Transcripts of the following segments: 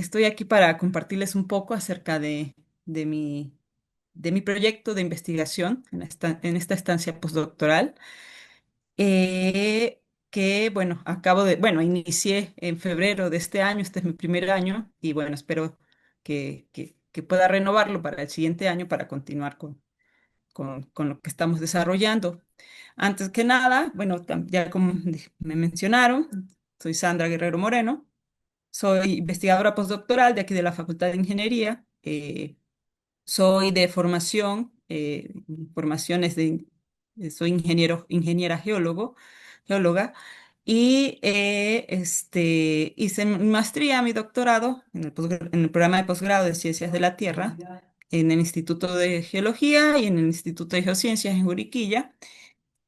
estoy aquí para compartirles un poco acerca de mi, de mi proyecto de investigación en esta estancia postdoctoral, eh, que, bueno, inicié en febrero de este año, este es mi primer año, y bueno, espero que pueda renovarlo para el siguiente año para continuar con lo que estamos desarrollando. Antes que nada, bueno, ya como me mencionaron, soy Sandra Guerrero Moreno. Soy investigadora postdoctoral de aquí de la Facultad de Ingeniería. Soy de formación, soy ingeniera geóloga, y hice mi maestría, mi doctorado en el programa de posgrado de Ciencias de la Tierra en el Instituto de Geología y en el Instituto de Geociencias en Juriquilla.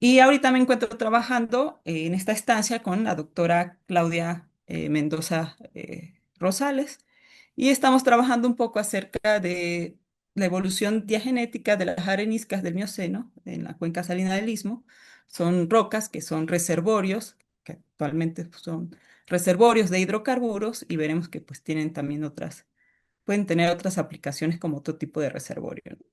Y ahorita me encuentro trabajando en esta estancia con la doctora Claudia Mendoza Rosales, y estamos trabajando un poco acerca de la evolución diagenética de las areniscas del Mioceno en la cuenca salina del Istmo. Son rocas que son reservorios, que actualmente pues, son reservorios de hidrocarburos, y veremos que pues tienen también pueden tener otras aplicaciones como otro tipo de reservorio, ¿no?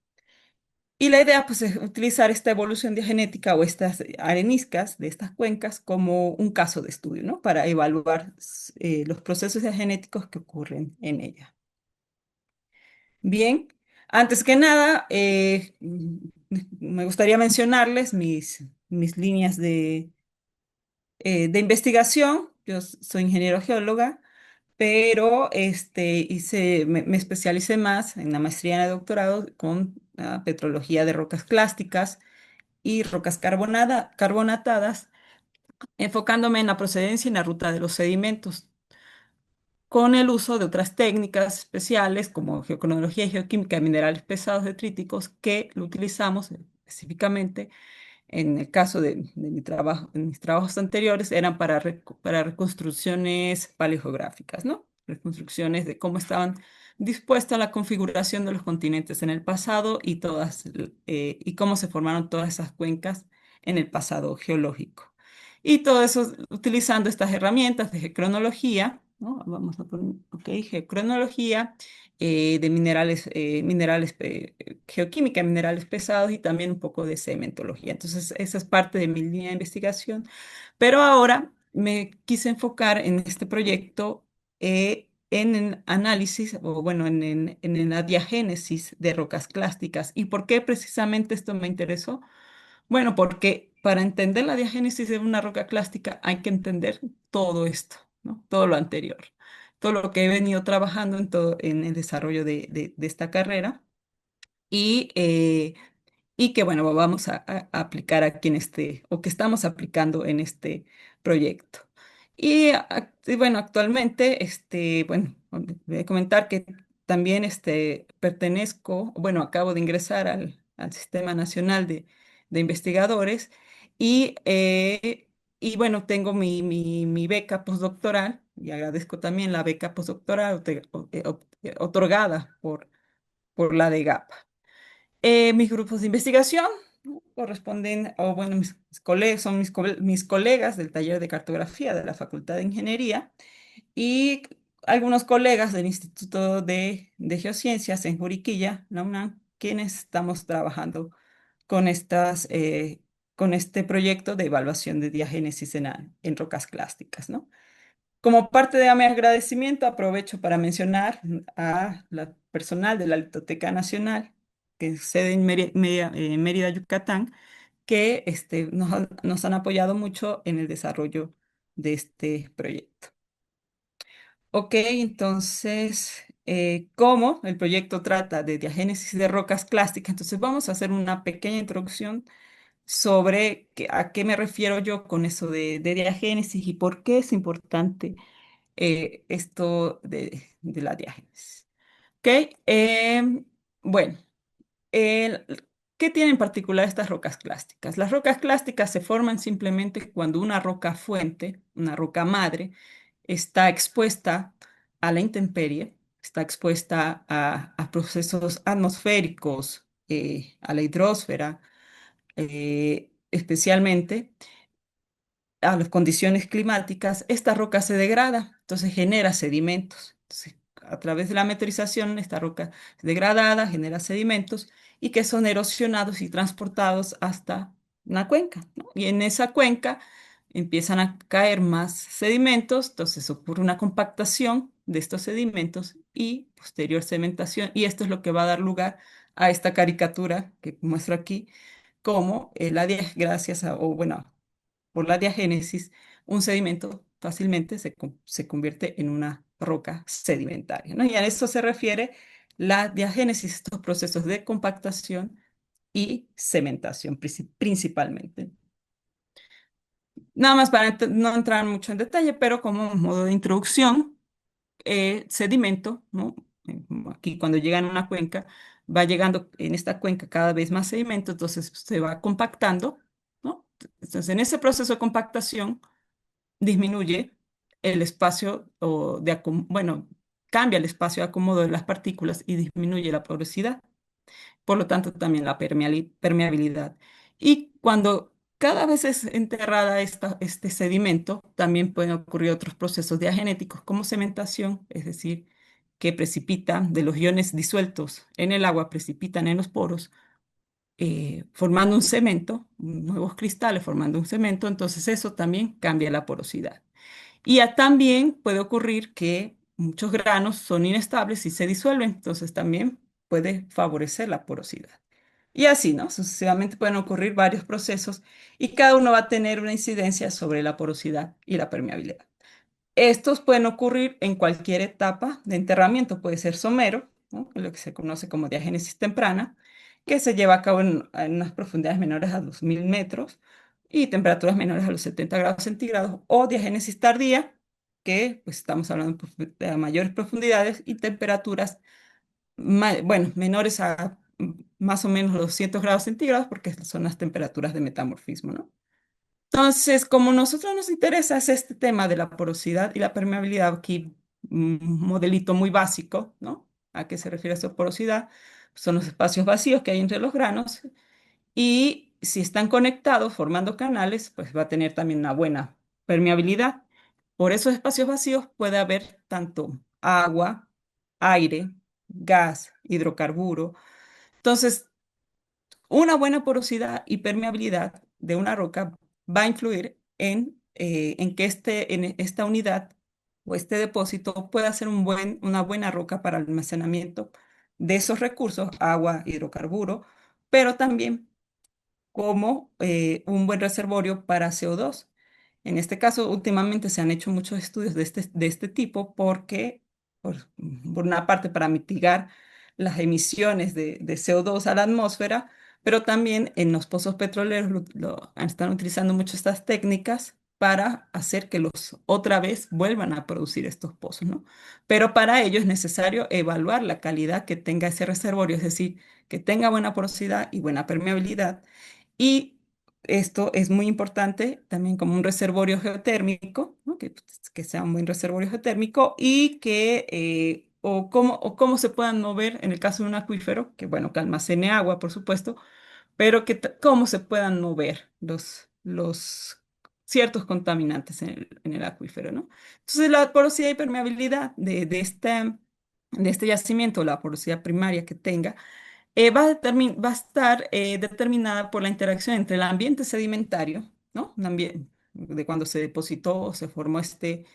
Y la idea, pues, es utilizar esta evolución diagenética o estas areniscas de estas cuencas como un caso de estudio, ¿no? Para evaluar los procesos diagenéticos que ocurren en ella. Bien, antes que nada, me gustaría mencionarles mis líneas de investigación. Yo soy ingeniero geóloga, pero me especialicé más en la maestría y en el doctorado con petrología de rocas clásticas y rocas carbonatadas, enfocándome en la procedencia y en la ruta de los sedimentos, con el uso de otras técnicas especiales como geocronología y geoquímica de minerales pesados detríticos, que lo utilizamos específicamente en el caso de mi trabajo, en mis trabajos anteriores, eran para reconstrucciones paleogeográficas, ¿no? Reconstrucciones de cómo estaban dispuesta la configuración de los continentes en el pasado y cómo se formaron todas esas cuencas en el pasado geológico. Y todo eso utilizando estas herramientas de cronología, ¿no? Vamos a poner, ok, geocronología de geoquímica de minerales pesados, y también un poco de cementología. Entonces, esa es parte de mi línea de investigación. Pero ahora me quise enfocar en este proyecto en el análisis, o bueno, en la diagénesis de rocas clásticas. ¿Y por qué precisamente esto me interesó? Bueno, porque para entender la diagénesis de una roca clástica hay que entender todo esto, ¿no? Todo lo anterior, todo lo que he venido trabajando en el desarrollo de esta carrera, y, eh, y que, bueno, vamos a aplicar aquí o que estamos aplicando en este proyecto. Y bueno, actualmente, bueno, voy a comentar que también bueno, acabo de ingresar al Sistema Nacional de Investigadores, y bueno, tengo mi beca postdoctoral, y agradezco también la beca postdoctoral otorgada por la DEGAP. Mis grupos de investigación, ¿no? Corresponden, o bueno, mis colegas, son mis colegas del taller de cartografía de la Facultad de Ingeniería, y algunos colegas del Instituto de Geociencias en Juriquilla, la UNAM, quienes estamos trabajando con con este proyecto de evaluación de diagénesis en rocas clásticas, ¿no? Como parte de mi agradecimiento, aprovecho para mencionar a la personal de la Biblioteca Nacional, que es sede en Mérida, Yucatán, que nos han apoyado mucho en el desarrollo de este proyecto. Ok, entonces, como el proyecto trata de diagénesis de rocas clásticas, entonces vamos a hacer una pequeña introducción sobre a qué me refiero yo con eso de diagénesis y por qué es importante esto de la diágenesis. ¿Ok? Bueno, el- ¿qué tienen en particular estas rocas clásticas? Las rocas clásticas se forman simplemente cuando una roca fuente, una roca madre, está expuesta a la intemperie, está expuesta a procesos atmosféricos, a la hidrosfera, especialmente a las condiciones climáticas. Esta roca se degrada, entonces genera sedimentos. Entonces, a través de la meteorización, esta roca es degradada, genera sedimentos y que son erosionados y transportados hasta una cuenca, ¿no? Y en esa cuenca empiezan a caer más sedimentos, entonces ocurre una compactación de estos sedimentos y posterior cementación, y esto es lo que va a dar lugar a esta caricatura que muestro aquí, como gracias a, o bueno, por la diagénesis, un sedimento fácilmente se convierte en una roca sedimentaria, ¿no? Y a esto se refiere la diagénesis, estos procesos de compactación y cementación principalmente. Nada más para no entrar mucho en detalle, pero como un modo de introducción, sedimento, ¿no? Como aquí cuando llega a una cuenca, va llegando en esta cuenca cada vez más sedimento, entonces se va compactando, ¿no? Entonces en ese proceso de compactación disminuye el espacio bueno, cambia el espacio de acomodo de las partículas y disminuye la porosidad, por lo tanto también la permeabilidad. Y cuando cada vez es enterrada este sedimento, también pueden ocurrir otros procesos diagenéticos como cementación, es decir, que precipitan de los iones disueltos en el agua, precipitan en los poros, formando un cemento, nuevos cristales formando un cemento, entonces eso también cambia la porosidad. Y también puede ocurrir que muchos granos son inestables y se disuelven, entonces también puede favorecer la porosidad. Y así, ¿no? Sucesivamente pueden ocurrir varios procesos y cada uno va a tener una incidencia sobre la porosidad y la permeabilidad. Estos pueden ocurrir en cualquier etapa de enterramiento, puede ser somero, ¿no? Lo que se conoce como diagénesis temprana, que se lleva a cabo en unas profundidades menores a 2000 metros y temperaturas menores a los 70 grados centígrados, o diagénesis tardía, que pues estamos hablando de mayores profundidades y temperaturas, bueno, menores a más o menos los 200 grados centígrados, porque son las temperaturas de metamorfismo, ¿no? Entonces, como nosotros nos interesa es este tema de la porosidad y la permeabilidad, aquí un modelito muy básico, ¿no? ¿A qué se refiere esa porosidad? Son los espacios vacíos que hay entre los granos y si están conectados formando canales, pues va a tener también una buena permeabilidad. Por esos espacios vacíos puede haber tanto agua, aire, gas, hidrocarburo. Entonces, una buena porosidad y permeabilidad de una roca va a influir en que en esta unidad o este depósito pueda ser una buena roca para el almacenamiento de esos recursos, agua, hidrocarburo, pero también como un buen reservorio para CO2. En este caso, últimamente se han hecho muchos estudios de este tipo porque, por una parte, para mitigar las emisiones de CO2 a la atmósfera, pero también en los pozos petroleros están utilizando mucho estas técnicas para hacer que los otra vez vuelvan a producir estos pozos, ¿no? Pero para ello es necesario evaluar la calidad que tenga ese reservorio, es decir, que tenga buena porosidad y buena permeabilidad, y esto es muy importante también como un reservorio geotérmico, ¿no? Que sea un buen reservorio geotérmico y o cómo se puedan mover en el caso de un acuífero, que bueno, que almacene agua, por supuesto, pero cómo se puedan mover los ciertos contaminantes en el acuífero, ¿no? Entonces, la porosidad y permeabilidad de este yacimiento, la porosidad primaria que tenga, va a estar determinada por la interacción entre el ambiente sedimentario, ¿no? Un ambiente de cuando se depositó o se formó este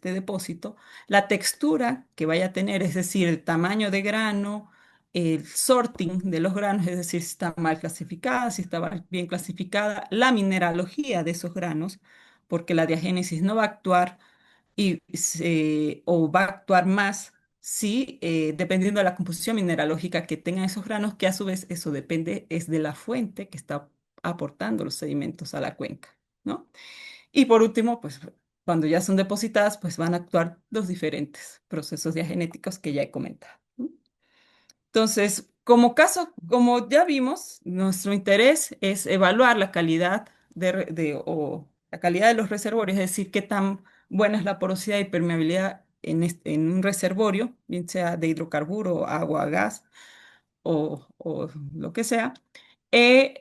depósito, la textura que vaya a tener, es decir, el tamaño de grano, el sorting de los granos, es decir, si está mal clasificada, si está bien clasificada, la mineralogía de esos granos, porque la diagénesis no va a actuar o va a actuar más si, dependiendo de la composición mineralógica que tengan esos granos, que a su vez eso depende es de la fuente que está aportando los sedimentos a la cuenca, ¿no? Y por último, pues cuando ya son depositadas, pues van a actuar los diferentes procesos diagenéticos que ya he comentado, ¿no? Entonces, como ya vimos, nuestro interés es evaluar la calidad o la calidad de los reservorios, es decir, qué tan buena es la porosidad y permeabilidad en un reservorio, bien sea de hidrocarburo, agua, gas o lo que sea.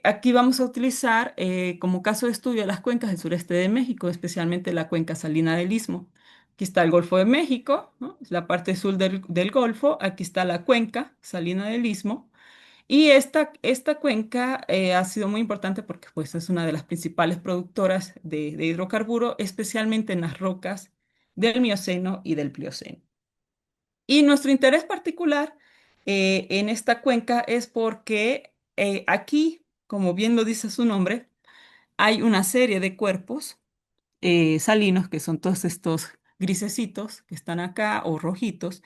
Aquí vamos a utilizar como caso de estudio las cuencas del sureste de México, especialmente la cuenca salina del Istmo. Aquí está el Golfo de México, ¿no? Es la parte sur del Golfo. Aquí está la cuenca salina del Istmo. Y esta cuenca ha sido muy importante porque pues, es una de las principales productoras de hidrocarburo, especialmente en las rocas del Mioceno y del Plioceno. Y nuestro interés particular en esta cuenca es porque aquí, como bien lo dice su nombre, hay una serie de cuerpos salinos, que son todos estos grisecitos que están acá o rojitos.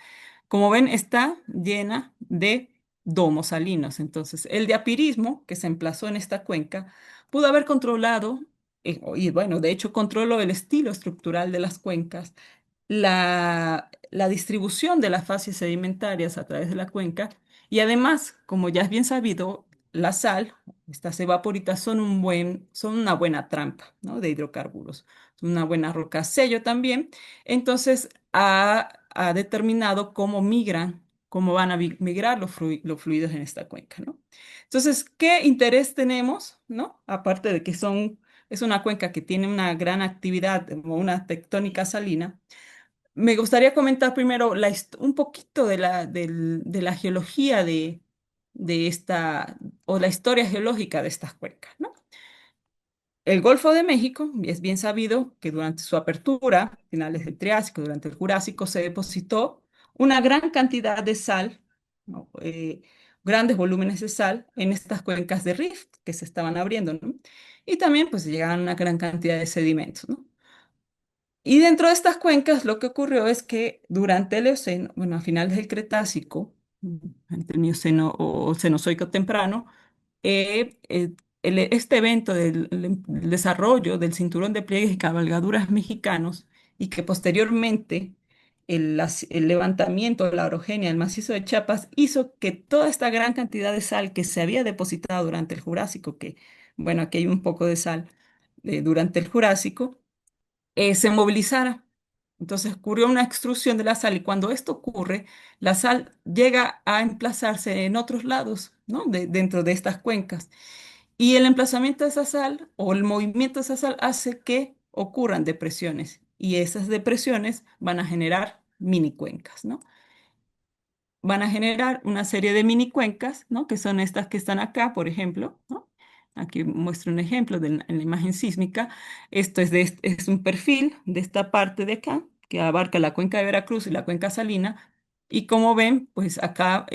Como ven, está llena de domos salinos. Entonces, el diapirismo que se emplazó en esta cuenca pudo haber controlado, y bueno, de hecho controló el estilo estructural de las cuencas, la distribución de las fases sedimentarias a través de la cuenca y además, como ya es bien sabido, la sal, estas evaporitas son una buena trampa, ¿no? De hidrocarburos, son una buena roca sello también. Entonces ha determinado cómo migran, cómo van a migrar los fluidos en esta cuenca, ¿no? Entonces, ¿qué interés tenemos, ¿no? Aparte de que es una cuenca que tiene una gran actividad, como una tectónica salina. Me gustaría comentar primero un poquito de la geología de esta, o la historia geológica de estas cuencas, ¿no? El Golfo de México es bien sabido que durante su apertura, finales del Triásico, durante el Jurásico, se depositó una gran cantidad de sal, ¿no? Grandes volúmenes de sal en estas cuencas de rift que se estaban abriendo, ¿no? Y también pues llegaban una gran cantidad de sedimentos, ¿no? Y dentro de estas cuencas lo que ocurrió es que durante el Eoceno, bueno, a finales del Cretácico, entre el Mioceno o Cenozoico temprano, eh, eh, este evento del desarrollo del cinturón de pliegues y cabalgaduras mexicanos y que posteriormente el levantamiento de la orogenia del macizo de Chiapas hizo que toda esta gran cantidad de sal que se había depositado durante el Jurásico, que bueno, aquí hay un poco de sal durante el Jurásico, se movilizara. Entonces ocurrió una extrusión de la sal y cuando esto ocurre, la sal llega a emplazarse en otros lados, ¿no? Dentro de estas cuencas. Y el emplazamiento de esa sal o el movimiento de esa sal hace que ocurran depresiones y esas depresiones van a generar mini cuencas, ¿no? Van a generar una serie de mini cuencas, ¿no? Que son estas que están acá, por ejemplo, ¿no? Aquí muestro un ejemplo en la imagen sísmica. Esto es un perfil de esta parte de acá, que abarca la cuenca de Veracruz y la cuenca salina. Y como ven, pues acá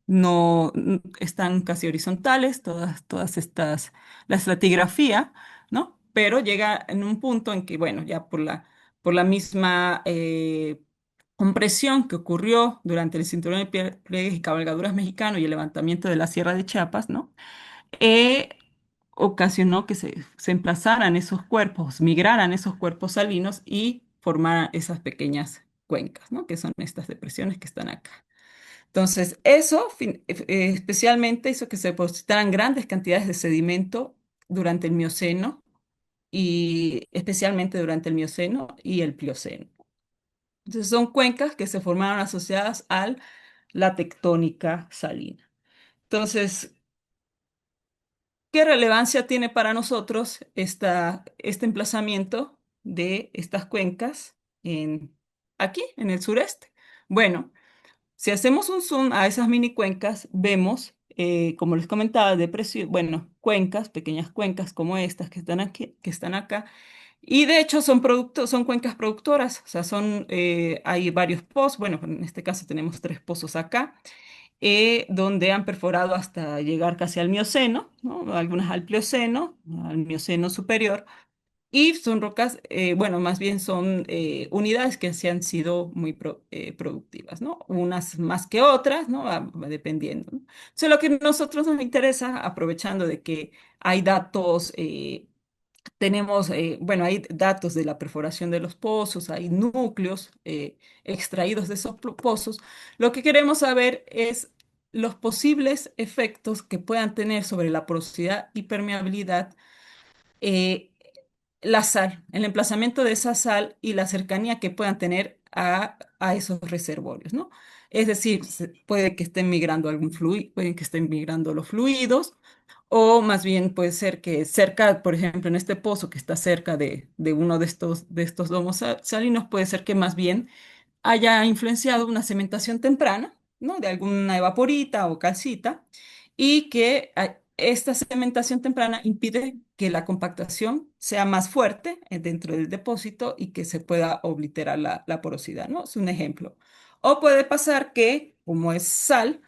no están casi horizontales todas estas, la estratigrafía, ¿no? Pero llega en un punto en que, bueno, ya por la misma compresión que ocurrió durante el cinturón de pliegues y cabalgaduras mexicano y el levantamiento de la Sierra de Chiapas, ¿no? Eh, Ocasionó que se emplazaran esos cuerpos, migraran esos cuerpos salinos y formaran esas pequeñas cuencas, ¿no? Que son estas depresiones que están acá. Entonces, eso especialmente hizo que se depositaran grandes cantidades de sedimento durante el Mioceno y especialmente durante el Mioceno y el Plioceno. Entonces son cuencas que se formaron asociadas a la tectónica salina. Entonces, ¿qué relevancia tiene para nosotros este emplazamiento de estas cuencas aquí, en el sureste? Bueno, si hacemos un zoom a esas mini cuencas, vemos, como les comentaba, bueno, cuencas, pequeñas cuencas como estas que están aquí, que están acá, y de hecho son cuencas productoras, o sea, hay varios pozos, bueno, en este caso tenemos tres pozos acá, donde han perforado hasta llegar casi al Mioceno, ¿no? Algunas al Plioceno, al Mioceno superior, y son rocas, bueno, más bien son unidades que sí han sido muy productivas, ¿no? Unas más que otras, ¿no? Va dependiendo, ¿no? Entonces, lo que a nosotros nos interesa, aprovechando de que hay datos, bueno, hay datos de la perforación de los pozos, hay núcleos extraídos de esos pozos. Lo que queremos saber es los posibles efectos que puedan tener sobre la porosidad y permeabilidad eh, la sal, el emplazamiento de esa sal y la cercanía que puedan tener a esos reservorios, ¿no? Es decir, puede que estén migrando algún fluido, pueden que estén migrando los fluidos O más bien puede ser que cerca, por ejemplo, en este pozo que está cerca de uno de estos domos salinos, puede ser que más bien haya influenciado una cementación temprana, ¿no? De alguna evaporita o calcita, y que esta cementación temprana impide que la compactación sea más fuerte dentro del depósito y que se pueda obliterar la porosidad, ¿no? Es un ejemplo. O puede pasar que, como es sal,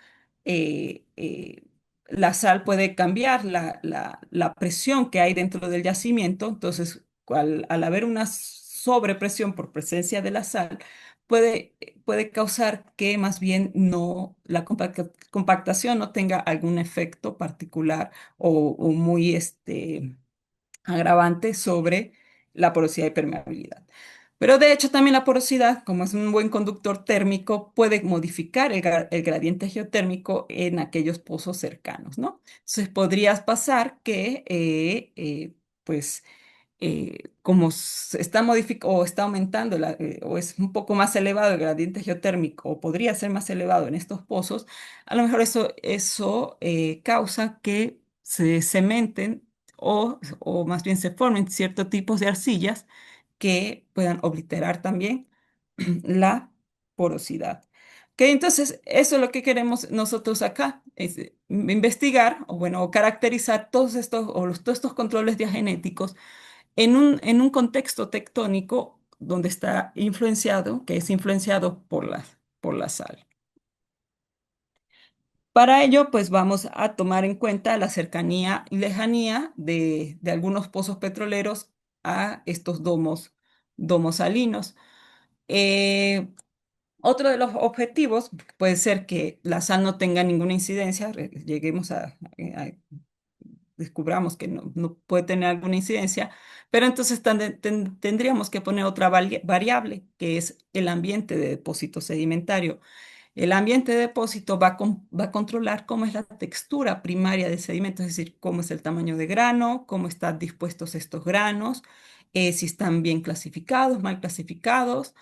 eh, eh, la sal puede cambiar la presión que hay dentro del yacimiento, entonces al haber una sobrepresión por presencia de la sal, puede causar que más bien no, la compactación no tenga algún efecto particular o muy agravante sobre la porosidad y permeabilidad. Pero de hecho también la porosidad, como es un buen conductor térmico, puede modificar el gradiente geotérmico en aquellos pozos cercanos, ¿no? Entonces podrías pasar que, pues, como se está modificando o está aumentando o es un poco más elevado el gradiente geotérmico o podría ser más elevado en estos pozos, a lo mejor eso causa que se cementen o más bien se formen ciertos tipos de arcillas que puedan obliterar también la porosidad. Ok, entonces, eso es lo que queremos nosotros acá, es investigar o bueno, o caracterizar todos estos, todos estos controles diagenéticos en un contexto tectónico donde está influenciado, que es influenciado por la sal. Para ello, pues vamos a tomar en cuenta la cercanía y lejanía de algunos pozos petroleros a estos domos salinos. Eh, Otro de los objetivos puede ser que la sal no tenga ninguna incidencia, lleguemos descubramos que no puede tener alguna incidencia, pero entonces tendríamos que poner otra variable, que es el ambiente de depósito sedimentario. El ambiente de depósito va a controlar cómo es la textura primaria del sedimento, es decir, cómo es el tamaño de grano, cómo están dispuestos estos granos, si están bien clasificados, mal clasificados,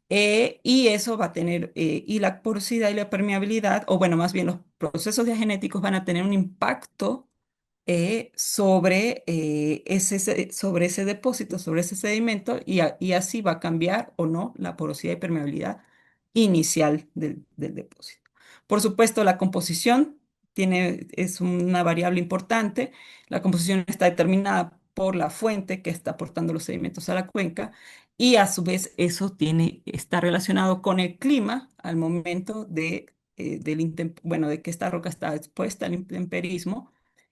y eso va a tener, y la porosidad y la permeabilidad, o bueno, más bien los procesos diagenéticos van a tener un impacto sobre, sobre ese depósito, sobre ese sedimento, y así va a cambiar o no la porosidad y permeabilidad inicial del depósito. Por supuesto, la composición es una variable importante. La composición está determinada por la fuente que está aportando los sedimentos a la cuenca y a su vez eso está relacionado con el clima al momento bueno, de que esta roca está expuesta al intemperismo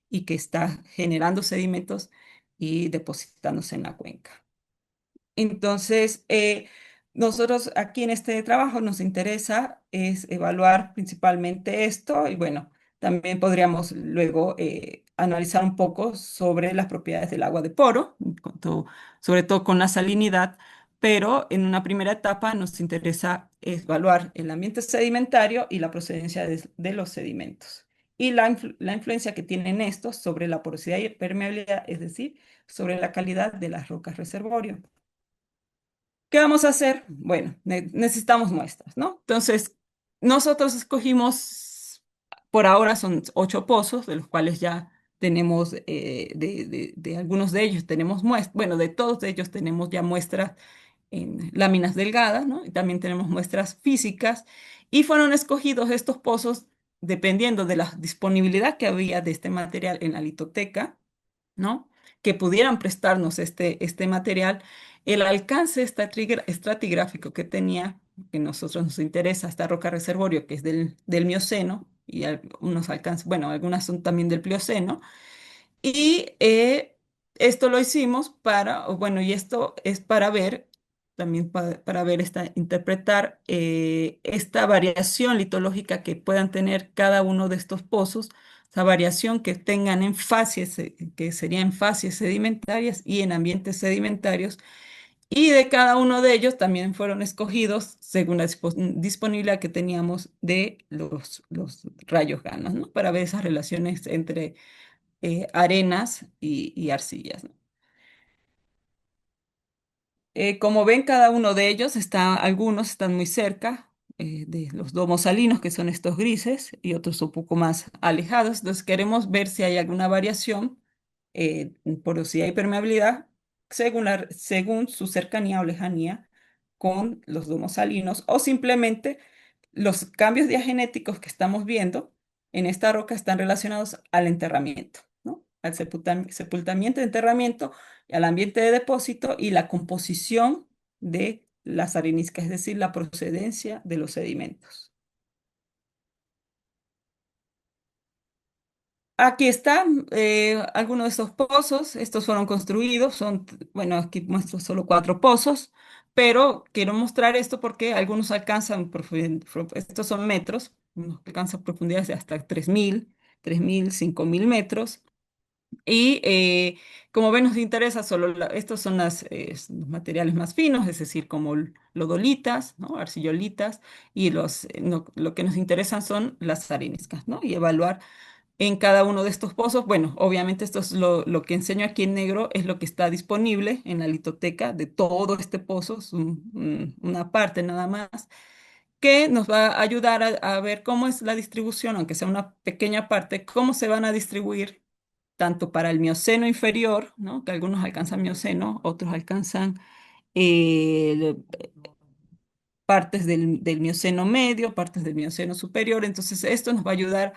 y que está generando sedimentos y depositándose en la cuenca. Entonces, nosotros aquí en este trabajo nos interesa es evaluar principalmente esto y bueno, también podríamos luego analizar un poco sobre las propiedades del agua de poro, sobre todo con la salinidad, pero en una primera etapa nos interesa evaluar el ambiente sedimentario y la procedencia de los sedimentos y la influencia que tienen estos sobre la porosidad y permeabilidad, es decir, sobre la calidad de las rocas reservorio. ¿Qué vamos a hacer? Bueno, necesitamos muestras, ¿no? Entonces, nosotros escogimos, por ahora son 8 pozos, de los cuales ya tenemos, de algunos de ellos tenemos muestras, bueno, de todos ellos tenemos ya muestras en láminas delgadas, ¿no? Y también tenemos muestras físicas, y fueron escogidos estos pozos dependiendo de la disponibilidad que había de este material en la litoteca, ¿no? Que pudieran prestarnos este material, el alcance estratigráfico que tenía, que a nosotros nos interesa, esta roca reservorio, que es del Mioceno, y unos alcances, bueno, algunas son también del Plioceno, y esto lo hicimos bueno, y esto es para ver, también para ver interpretar esta variación litológica que puedan tener cada uno de estos pozos, esa variación que tengan en facies, que serían facies sedimentarias y en ambientes sedimentarios, y de cada uno de ellos también fueron escogidos según la disponibilidad que teníamos de los rayos gamma, ¿no? Para ver esas relaciones entre arenas y arcillas, ¿no? Como ven, cada uno de ellos algunos están muy cerca, de los domos salinos, que son estos grises, y otros un poco más alejados. Entonces queremos ver si hay alguna variación en porosidad y permeabilidad según su cercanía o lejanía con los domos salinos, o simplemente los cambios diagenéticos que estamos viendo en esta roca están relacionados al enterramiento, ¿no? Al sepultamiento, enterramiento, al ambiente de depósito y la composición de las areniscas, es decir, la procedencia de los sedimentos. Aquí están algunos de estos pozos. Estos fueron construidos, bueno, aquí muestro solo 4 pozos, pero quiero mostrar esto porque algunos alcanzan, estos son metros, unos alcanzan profundidades de hasta 3.000, 5.000 metros. Y como ven, nos interesa solo, estos son los materiales más finos, es decir, como lodolitas, ¿no? Arcillolitas, y lo que nos interesan son las areniscas, ¿no? Y evaluar en cada uno de estos pozos. Bueno, obviamente esto es lo que enseño aquí en negro, es lo que está disponible en la litoteca de todo este pozo, es una parte nada más, que nos va a ayudar a ver cómo es la distribución, aunque sea una pequeña parte, cómo se van a distribuir tanto para el Mioceno inferior, ¿no? Que algunos alcanzan Mioceno, otros alcanzan eh, partes del Mioceno medio, partes del Mioceno superior. Entonces, esto nos va a ayudar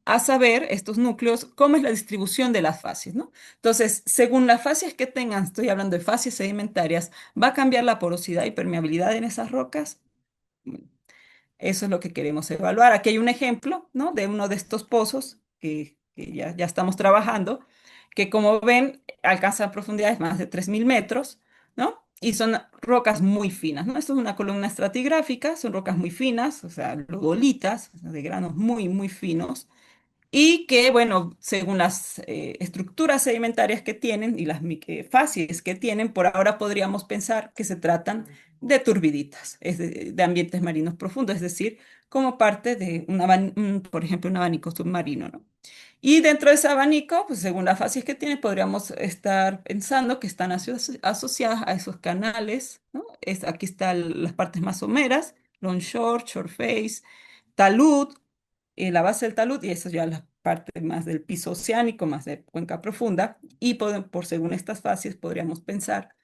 a saber estos núcleos, cómo es la distribución de las fases, ¿no? Entonces, según las fases que tengan, estoy hablando de fases sedimentarias, va a cambiar la porosidad y permeabilidad en esas rocas. Eso es lo que queremos evaluar. Aquí hay un ejemplo, ¿no? De uno de estos pozos que ya estamos trabajando, que como ven alcanzan profundidades más de 3.000 metros, ¿no? Y son rocas muy finas, ¿no? Esto es una columna estratigráfica, son rocas muy finas, o sea, lodolitas, o sea, de granos muy, muy finos, y que, bueno, según las estructuras sedimentarias que tienen y las facies que tienen, por ahora podríamos pensar que se tratan de turbiditas, de ambientes marinos profundos, es decir, como parte de por ejemplo, un abanico submarino, ¿no? Y dentro de ese abanico, pues según las facies que tiene, podríamos estar pensando que están asociadas a esos canales, ¿no? Aquí están las partes más someras, longshore, shoreface, talud, la base del talud, y eso ya la parte más del piso oceánico, más de cuenca profunda, y por según estas fases podríamos pensar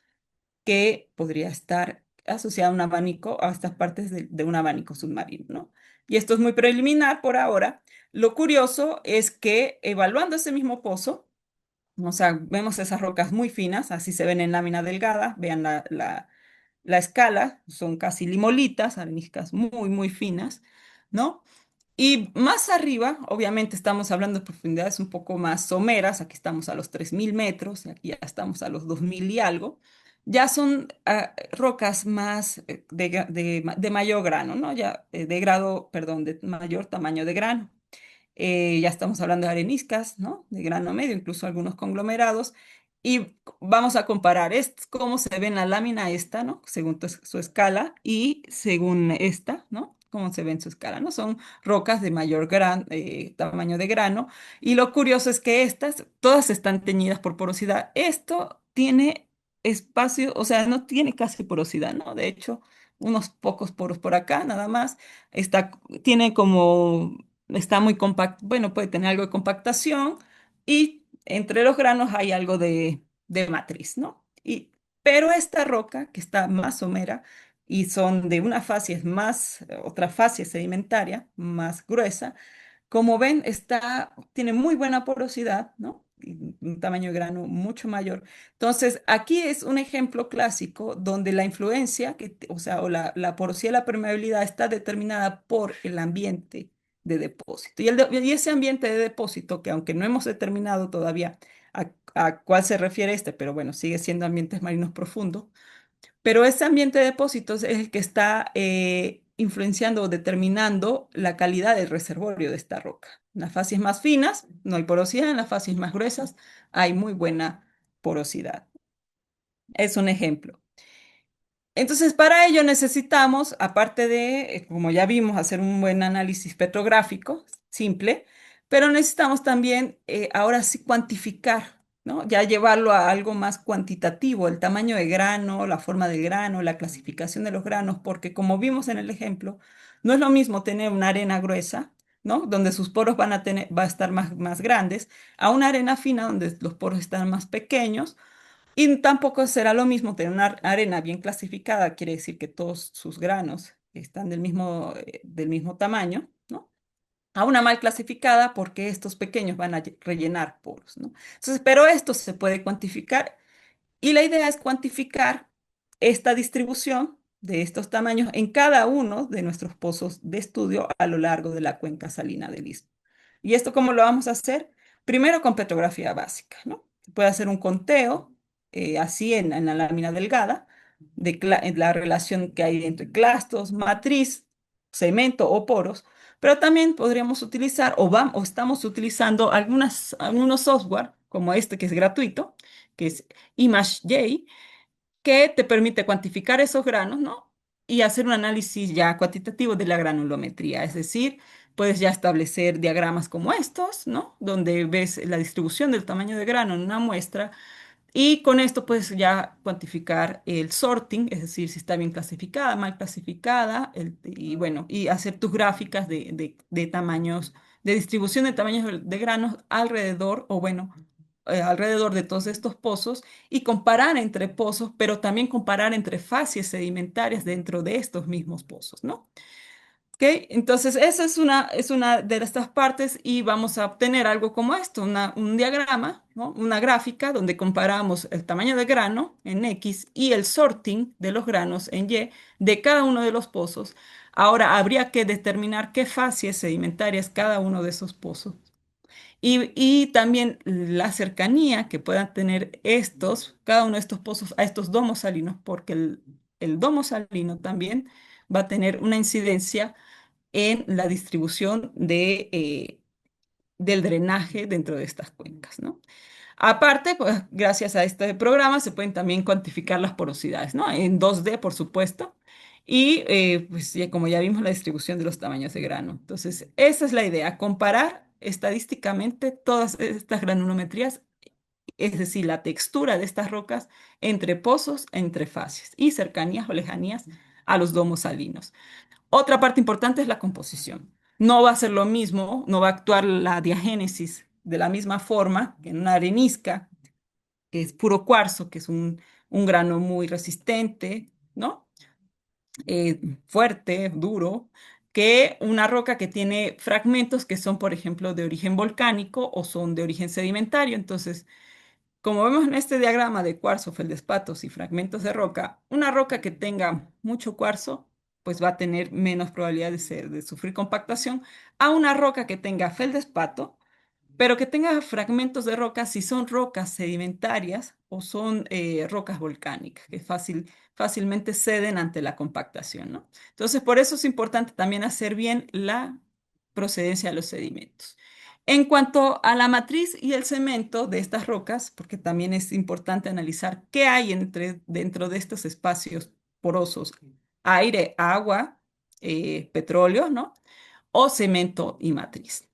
que podría estar asociado a un abanico, a estas partes de un abanico submarino, ¿no? Y esto es muy preliminar por ahora. Lo curioso es que evaluando ese mismo pozo, o sea, vemos esas rocas muy finas, así se ven en lámina delgada, vean la escala, son casi limolitas, areniscas muy, muy finas, ¿no? Y más arriba, obviamente estamos hablando de profundidades un poco más someras, aquí estamos a los 3.000 metros, y aquí ya estamos a los 2.000 y algo, ya son rocas más de mayor grano, ¿no? Ya de grado, perdón, de mayor tamaño de grano. Ya estamos hablando de areniscas, ¿no? De grano medio, incluso algunos conglomerados. Y vamos a comparar cómo se ve en la lámina esta, ¿no? Según su escala y según esta, ¿no? Cómo se ve en su escala, ¿no? Son rocas de mayor tamaño de grano. Y lo curioso es que estas, todas están teñidas por porosidad. Esto tiene espacio, o sea, no tiene casi porosidad, ¿no? De hecho, unos pocos poros por acá, nada más. Tiene como está muy compacto, bueno, puede tener algo de compactación y entre los granos hay algo de matriz, ¿no? Pero esta roca, que está más somera y son de una fase más, otra fase sedimentaria más gruesa, como ven, tiene muy buena porosidad, ¿no? Y un tamaño de grano mucho mayor. Entonces, aquí es un ejemplo clásico donde la influencia, o sea, o la porosidad y la permeabilidad está determinada por el ambiente de depósito. Y ese ambiente de depósito, que aunque no hemos determinado todavía a cuál se refiere pero bueno, sigue siendo ambientes marinos profundos, pero ese ambiente de depósitos es el que está influenciando o determinando la calidad del reservorio de esta roca. En las fases más finas no hay porosidad, en las fases más gruesas hay muy buena porosidad. Es un ejemplo. Entonces, para ello necesitamos, aparte de, como ya vimos, hacer un buen análisis petrográfico simple, pero necesitamos también, ahora sí, cuantificar. ¿no? Ya llevarlo a algo más cuantitativo, el tamaño de grano, la forma del grano, la clasificación de los granos, porque como vimos en el ejemplo, no es lo mismo tener una arena gruesa, ¿no? Donde sus poros va a estar más grandes, a una arena fina donde los poros están más pequeños, y tampoco será lo mismo tener una arena bien clasificada, quiere decir que todos sus granos están del mismo tamaño, ¿no? A una mal clasificada porque estos pequeños van a rellenar poros, ¿no? Entonces, pero esto se puede cuantificar y la idea es cuantificar esta distribución de estos tamaños en cada uno de nuestros pozos de estudio a lo largo de la cuenca salina del Istmo. ¿Y esto cómo lo vamos a hacer? Primero con petrografía básica, ¿no? Se puede hacer un conteo así en la lámina delgada en la relación que hay entre clastos, matriz, cemento o poros, pero también podríamos utilizar o estamos utilizando algunos software como este que es gratuito, que es ImageJ, que te permite cuantificar esos granos, ¿no? Y hacer un análisis ya cuantitativo de la granulometría, es decir, puedes ya establecer diagramas como estos, ¿no? Donde ves la distribución del tamaño de grano en una muestra y con esto puedes ya cuantificar el sorting, es decir, si está bien clasificada, mal clasificada, y bueno, y hacer tus gráficas de tamaños, de distribución de tamaños de granos alrededor, o bueno, alrededor de todos estos pozos y comparar entre pozos, pero también comparar entre facies sedimentarias dentro de estos mismos pozos, ¿no? ¿Ok? Entonces, esa es una de estas partes y vamos a obtener algo como esto, un diagrama, ¿no? Una gráfica donde comparamos el tamaño de grano en X y el sorting de los granos en Y de cada uno de los pozos. Ahora, habría que determinar qué facies sedimentarias cada uno de esos pozos y también la cercanía que puedan tener cada uno de estos pozos a estos domos salinos, porque el domo salino también va a tener una incidencia en la distribución del drenaje dentro de estas cuencas, ¿no? Aparte, pues gracias a este programa se pueden también cuantificar las porosidades, ¿no? En 2D, por supuesto. Y pues como ya vimos la distribución de los tamaños de grano. Entonces, esa es la idea, comparar estadísticamente todas estas granulometrías, es decir, la textura de estas rocas entre pozos, entre fases y cercanías o lejanías a los domos salinos. Otra parte importante es la composición. No va a ser lo mismo, no va a actuar la diagénesis de la misma forma que en una arenisca, que es puro cuarzo, que es un grano muy resistente, ¿no? Fuerte, duro, que una roca que tiene fragmentos que son, por ejemplo, de origen volcánico o son de origen sedimentario. Entonces, como vemos en este diagrama de cuarzo, feldespatos y fragmentos de roca, una roca que tenga mucho cuarzo, pues va a tener menos probabilidad de sufrir compactación a una roca que tenga feldespato, pero que tenga fragmentos de roca si son rocas sedimentarias o son rocas volcánicas, que fácilmente ceden ante la compactación, ¿no? Entonces, por eso es importante también hacer bien la procedencia de los sedimentos. En cuanto a la matriz y el cemento de estas rocas, porque también es importante analizar qué hay dentro de estos espacios porosos, aire, agua, petróleo, ¿no? O cemento y matriz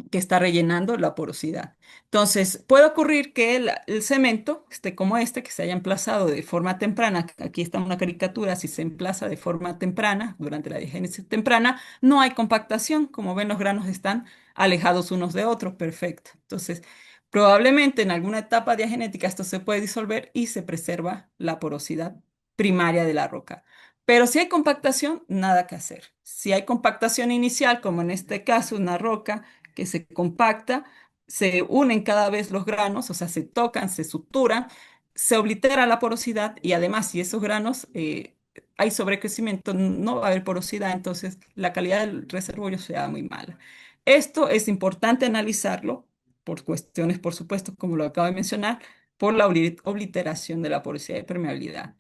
que está rellenando la porosidad. Entonces, puede ocurrir que el cemento esté como este, que se haya emplazado de forma temprana. Aquí está una caricatura, si se emplaza de forma temprana, durante la diagénesis temprana, no hay compactación. Como ven, los granos están alejados unos de otros. Perfecto. Entonces, probablemente en alguna etapa diagenética esto se puede disolver y se preserva la porosidad primaria de la roca. Pero si hay compactación, nada que hacer. Si hay compactación inicial, como en este caso, una roca, que se compacta, se unen cada vez los granos, o sea, se tocan, se suturan, se oblitera la porosidad y además si esos granos hay sobrecrecimiento, no va a haber porosidad, entonces la calidad del reservorio será muy mala. Esto es importante analizarlo por cuestiones, por supuesto, como lo acabo de mencionar, por la obliteración de la porosidad y permeabilidad.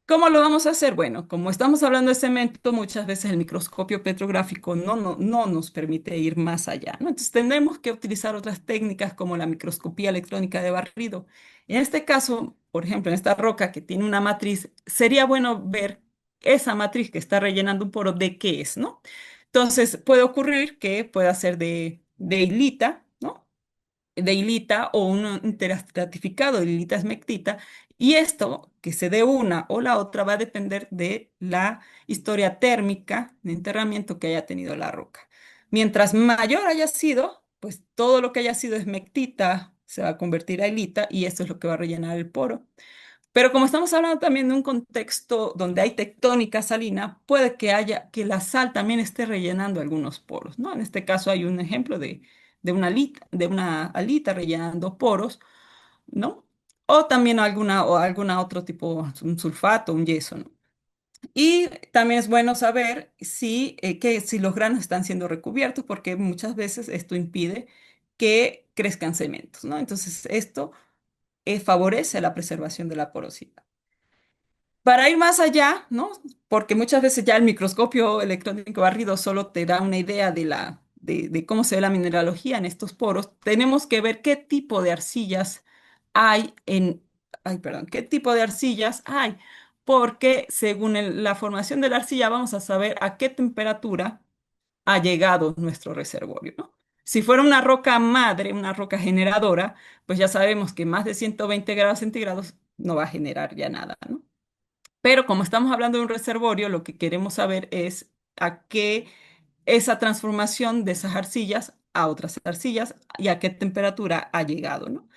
¿Cómo lo vamos a hacer? Bueno, como estamos hablando de cemento, muchas veces el microscopio petrográfico no nos permite ir más allá, ¿no? Entonces tendremos que utilizar otras técnicas como la microscopía electrónica de barrido. En este caso, por ejemplo, en esta roca que tiene una matriz, sería bueno ver esa matriz que está rellenando un poro de qué es, ¿no? Entonces puede ocurrir que pueda ser de hilita, ¿no? de hilita o un interestratificado de hilita esmectita, y esto, que se dé una o la otra, va a depender de la historia térmica de enterramiento que haya tenido la roca. Mientras mayor haya sido, pues todo lo que haya sido esmectita se va a convertir a hilita y esto es lo que va a rellenar el poro. Pero como estamos hablando también de un contexto donde hay tectónica salina, puede que haya, que la sal también esté rellenando algunos poros, ¿no? En este caso hay un ejemplo de una alita rellenando poros, ¿no? O también alguna otro tipo, un sulfato, un yeso, ¿no? Y también es bueno saber si los granos están siendo recubiertos, porque muchas veces esto impide que crezcan cementos, ¿no? Entonces, esto favorece la preservación de la porosidad. Para ir más allá, ¿no? Porque muchas veces ya el microscopio electrónico barrido solo te da una idea de cómo se ve la mineralogía en estos poros. Tenemos que ver qué tipo de arcillas hay perdón, qué tipo de arcillas hay, porque según la formación de la arcilla vamos a saber a qué temperatura ha llegado nuestro reservorio, ¿no? Si fuera una roca madre, una roca generadora, pues ya sabemos que más de 120 grados centígrados no va a generar ya nada, ¿no? Pero como estamos hablando de un reservorio, lo que queremos saber es a qué esa transformación de esas arcillas a otras arcillas y a qué temperatura ha llegado, ¿no?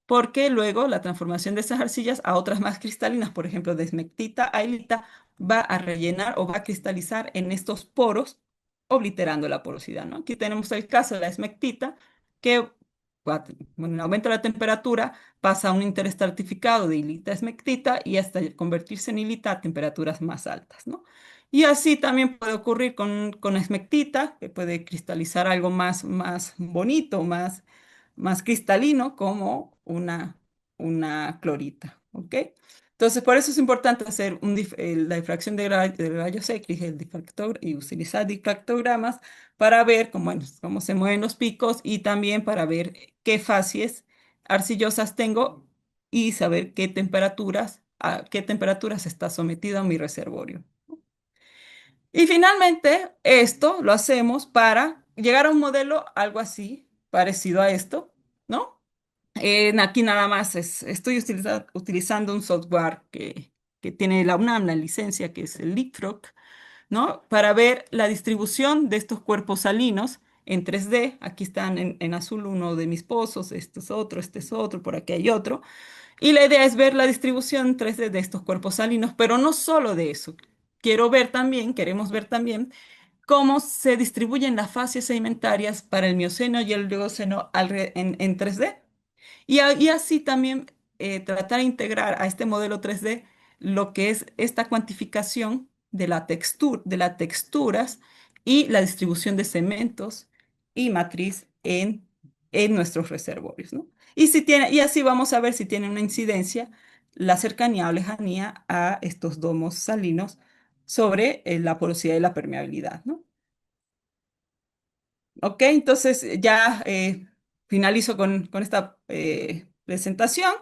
Porque luego la transformación de esas arcillas a otras más cristalinas, por ejemplo, de esmectita a hilita, va a rellenar o va a cristalizar en estos poros, obliterando la porosidad, ¿no? Aquí tenemos el caso de la esmectita, que bueno, en aumento de la temperatura pasa a un interestratificado de hilita a esmectita y hasta convertirse en hilita a temperaturas más altas, ¿no? Y así también puede ocurrir con esmectita, que puede cristalizar algo más bonito, más cristalino como una clorita, ¿ok? Entonces, por eso es importante hacer la difracción de rayos X, el difractor, y utilizar difractogramas para ver cómo se mueven los picos y también para ver qué facies arcillosas tengo y saber a qué temperaturas está sometido mi reservorio. Y finalmente, esto lo hacemos para llegar a un modelo algo así, parecido a esto, ¿no? Aquí nada más estoy utilizando un software que tiene la UNAM, la licencia, que es el Leapfrog, ¿no? Para ver la distribución de estos cuerpos salinos en 3D. Aquí están en azul uno de mis pozos, este es otro, por aquí hay otro. Y la idea es ver la distribución 3D de estos cuerpos salinos, pero no solo de eso. Queremos ver también cómo se distribuyen las fases sedimentarias para el Mioceno y el Oligoceno en 3D. Y así también tratar de integrar a este modelo 3D lo que es esta cuantificación de las texturas y la distribución de cementos y matriz en nuestros reservorios, ¿no? Y así vamos a ver si tiene una incidencia la cercanía o lejanía a estos domos salinos sobre la porosidad y la permeabilidad, ¿no? Ok, entonces ya finalizo con esta presentación.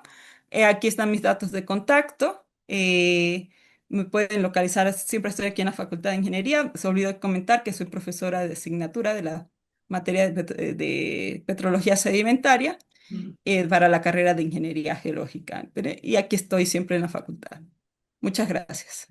Aquí están mis datos de contacto. Me pueden localizar, siempre estoy aquí en la Facultad de Ingeniería. Se olvidó comentar que soy profesora de asignatura de la materia de petrología sedimentaria para la carrera de Ingeniería Geológica. Y aquí estoy siempre en la facultad. Muchas gracias.